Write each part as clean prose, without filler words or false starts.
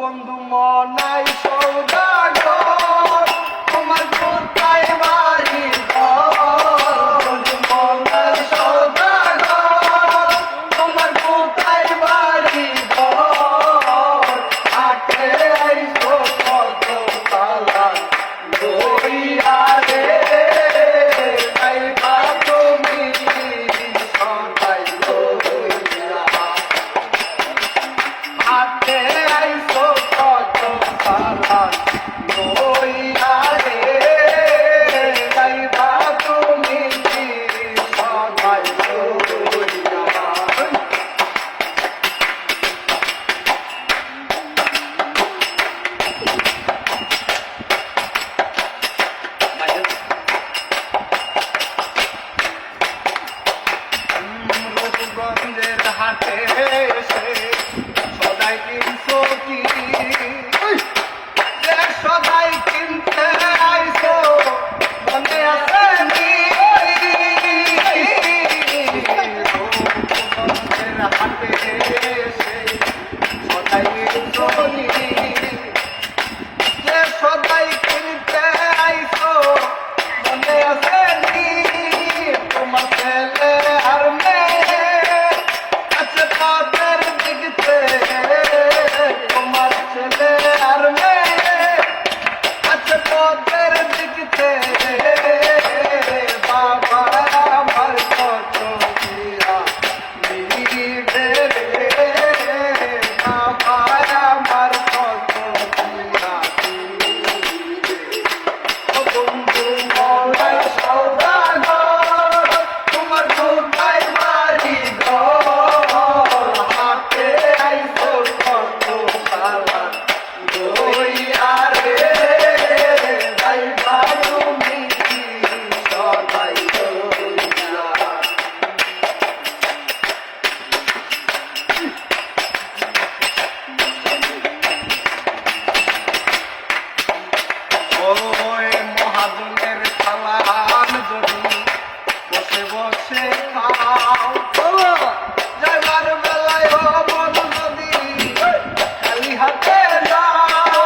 বন্ধু মনাই সৌদাগর তোমার কোথায় বাড়ি বন্ধু মনাই সৌদাগর তোমার কোথায় বাড়ি হাটে আইসো কত তালা লইয়া রে আইবা তুমি সদাই লইয়া হাটে আইসো কত তালা লইয়া রে আইবা তুমি সদাই লইয়া রূপগঞ্জের হাটে এসে সদাই কিনছো কি সদাই কিনতে আইসো মনে আছে নি রূপগঞ্জের হাটে এসে সদাই কিনছো নি সদাই কিনতে আইসো মনে আছে নি তোমার ছেলে আর মেয়ে আছে তাদের দিকতে তোমার ছেলে আর মেয়ে আছে তাদের দিকতে বাবা আমার কত দিয়া নিবে রে বাবা আমার কত দিয়া বন্ধু মনাই সৌদাগর তোমার কোথায় বাড়ি ঘর হাটে আইসো কত তালা লইয়া রে যাইবা তুমি সদাই লইয়া ওই মহাজনের চালান যদি বসে বসে খাও যাইবার বেলায় ও বল যদি খালি হাতে যাও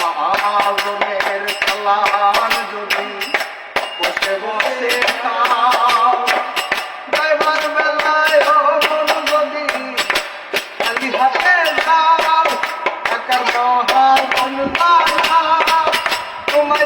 মহাজনের চালান যদি বসে বসে খাও যাইবার বেলায় ও বল যদি খালি হাতে যাও টাকার মহাজন তোমার